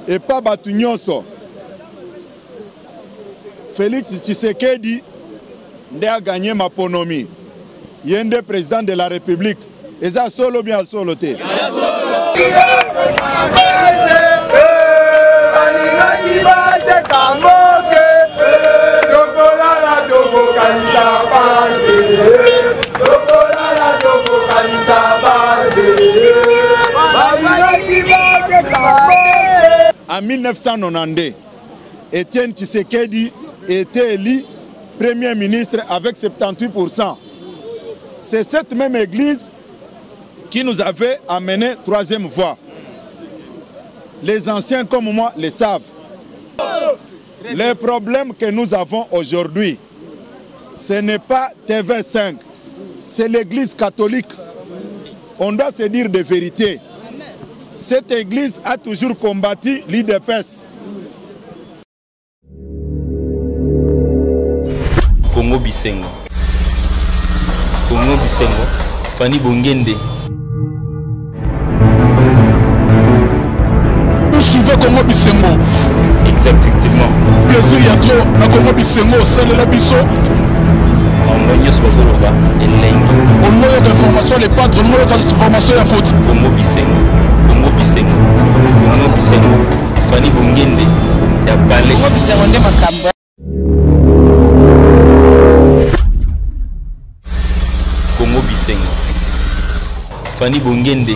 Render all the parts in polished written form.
Et pas Batunyonso. Félix Tshisekedi a gagné ma ponomie. Il est un président de la République. Et ça solo bien solo te. En 1992, Étienne Tshisekedi était élu Premier ministre avec 78%. C'est cette même église qui nous avait amené troisième voie. Les anciens comme moi le savent. Les problèmes que nous avons aujourd'hui, ce n'est pas TV5, c'est l'église catholique. On doit se dire de vérité. Cette église a toujours combattu l'IDPS. Congo Bisengo. Congo Bisengo. Fanny Bongende. Vous suivez Congo Bisengo. Exactement. Plaisir, il y a trop. À Congo Bisengo, c'est la biso. On a d'informations, les patres, on a d'informations, la faute. Congo Bisengo. Congo Bisengo. Congo Bisengo. Fanny Bongende. Il y a parlé. Congo Bisengo, on est Makamba. Congo Bisengo. Fanny Bongende.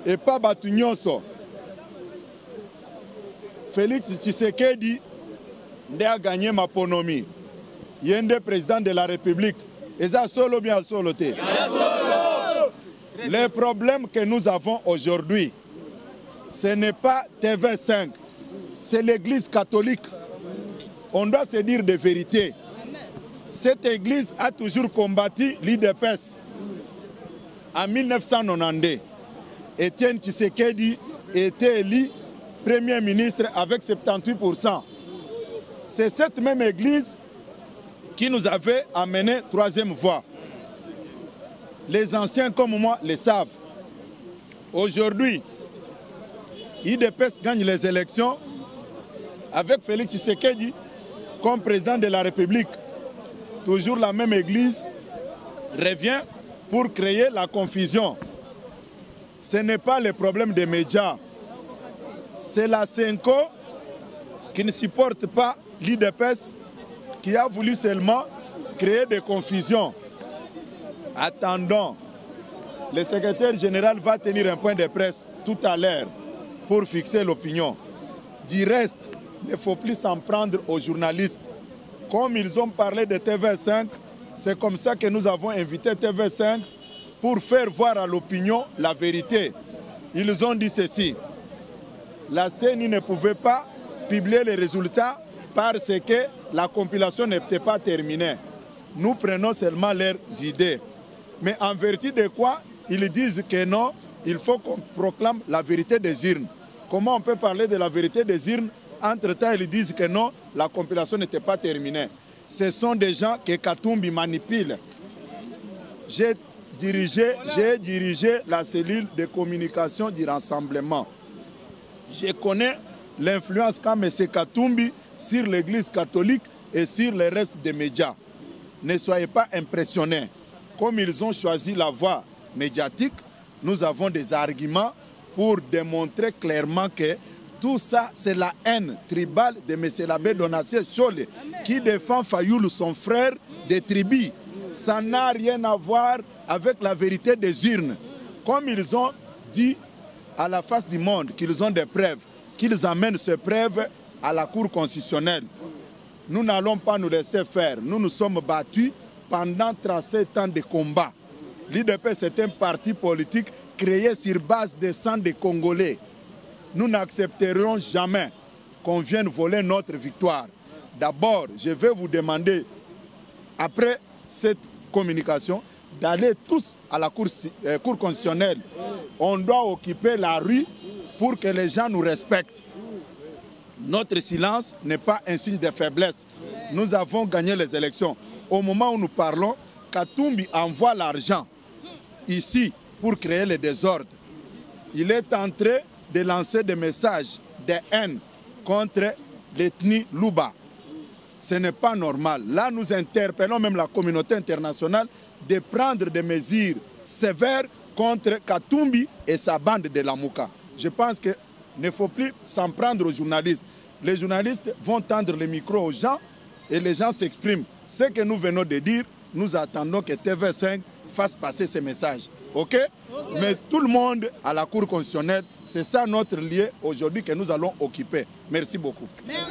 Et pas Batunyonso. Félix Tshisekedi a gagné ma ponomie. Il est un président de la République. Et ça solo bien solo te. Les problèmes que nous avons aujourd'hui, ce n'est pas TV5, c'est l'église catholique. On doit se dire de vérité. Cette église a toujours combattu l'IDPS. En 1992, Étienne Tshisekedi était élu Premier ministre avec 78%. C'est cette même église qui nous avait amené troisième voie. Les anciens comme moi le savent. Aujourd'hui, IDPS gagne les élections avec Félix Tshisekedi comme président de la République. Toujours la même église revient pour créer la confusion. Ce n'est pas le problème des médias. C'est la Senko qui ne supporte pas l'IDPS, qui a voulu seulement créer des confusions. Attendons. Le secrétaire général va tenir un point de presse tout à l'heure pour fixer l'opinion. Du reste, il ne faut plus s'en prendre aux journalistes. Comme ils ont parlé de TV5, c'est comme ça que nous avons invité TV5 pour faire voir à l'opinion la vérité. Ils ont dit ceci. La CENI ne pouvait pas publier les résultats parce que la compilation n'était pas terminée. Nous prenons seulement leurs idées. Mais en vertu de quoi ils disent que non, il faut qu'on proclame la vérité des urnes. Comment on peut parler de la vérité des urnes? Entre-temps, ils disent que non, la compilation n'était pas terminée. Ce sont des gens que Katumbi manipule. J'ai dirigé la cellule de communication du rassemblement. Je connais l'influence qu'a M. Katumbi sur l'Église catholique et sur le reste des médias. Ne soyez pas impressionnés. Comme ils ont choisi la voie médiatique, nous avons des arguments pour démontrer clairement que tout ça, c'est la haine tribale de M. l'abbé Donatien Chole, qui défend Fayoulou, son frère des tribus. Ça n'a rien à voir avec la vérité des urnes. Comme ils ont dit à la face du monde qu'ils ont des preuves, qu'ils amènent ces preuves à la Cour constitutionnelle. Nous n'allons pas nous laisser faire. Nous nous sommes battus pendant 37 ans de combat. L'IDPS, c'est un parti politique créé sur base des sangs des Congolais. Nous n'accepterons jamais qu'on vienne voler notre victoire. D'abord, je vais vous demander, après cette communication, d'aller tous à la Cour constitutionnelle. On doit occuper la rue pour que les gens nous respectent. Notre silence n'est pas un signe de faiblesse. Nous avons gagné les élections. Au moment où nous parlons, Katumbi envoie l'argent ici pour créer le désordre. Il est en train de lancer des messages de haine contre l'ethnie Luba. Ce n'est pas normal. Là, nous interpellons même la communauté internationale de prendre des mesures sévères contre Katumbi et sa bande de Lamouka. Je pense qu'il ne faut plus s'en prendre aux journalistes. Les journalistes vont tendre le micro aux gens et les gens s'expriment. Ce que nous venons de dire, nous attendons que TV5 fasse passer ces messages. OK? Mais tout le monde à la Cour constitutionnelle, c'est ça notre lieu aujourd'hui que nous allons occuper. Merci beaucoup. Merci.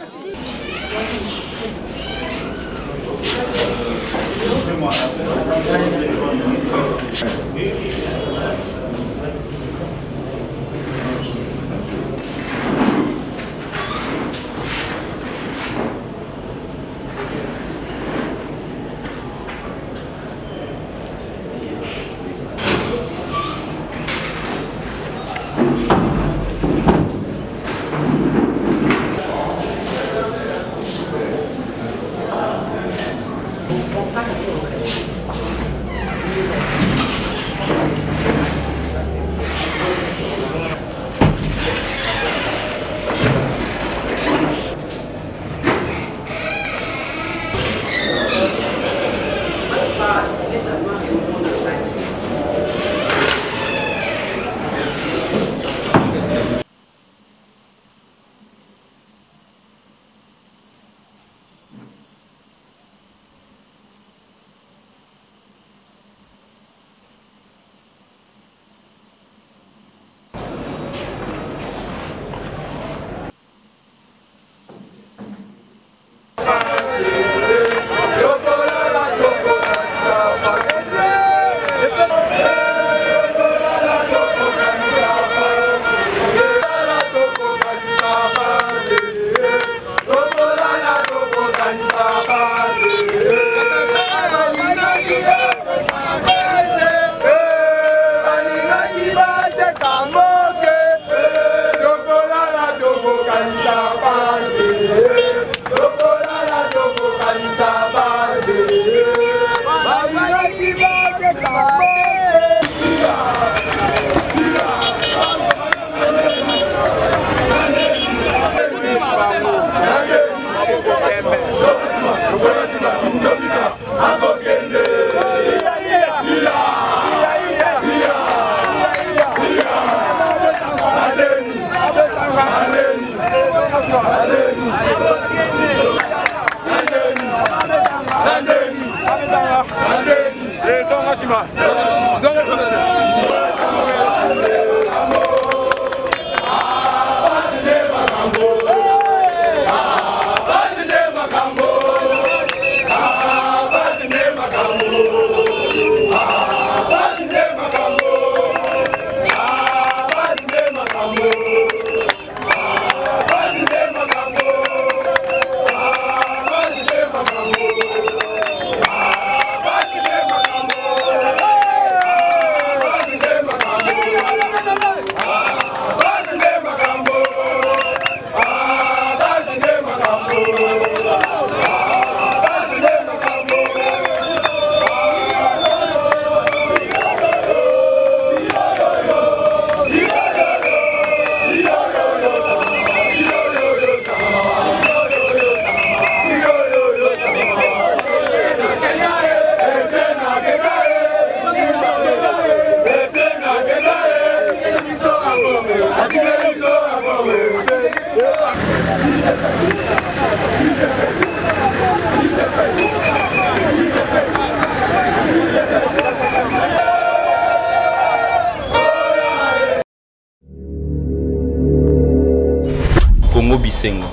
Congo Bisengo.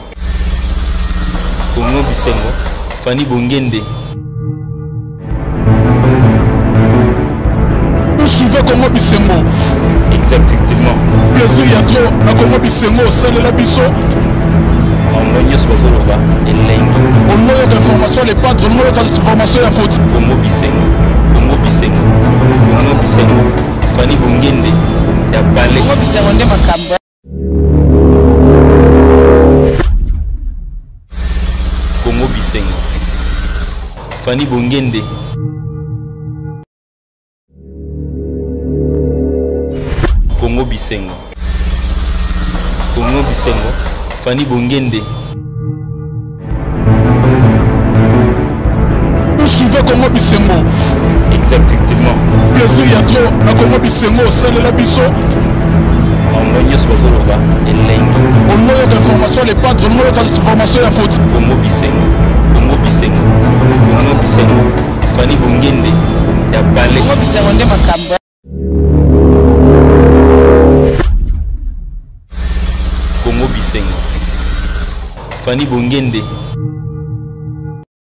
Congo Bisengo. Fanny Bongende. Vous suivez Congo Bisengo. Exactement. Plaisir y a trop na Congo Bisengo, celle la biso. Ambonios Bazoloba et Lengi. Au niveau d'information, les patrons, au niveau d'information, la faute. Congo Bisengo. Congo Bisengo. Congo Bisengo. Fanny Bongende. Ya Balé. Congo Bisengo nde makambo. Congo Bisengo. Fanny Bongende. Congo Bisengo. Congo Bisengo. Fanny Bongende. Vous suivez Congo Bisengo. Exactement. Plaisir y a trop na Congo Bisengo, celle la biso. Ambonios Bazoloba et Lengi. Au niveau d'information, les patrons, au niveau d'information, la faute. Congo Bisengo. Congo Bisengo. Congo Bisengo. Fanny Bongende. Ya Balé. Congo Bisengo nde makambo. Congo Bisengo. Fanny Bongende.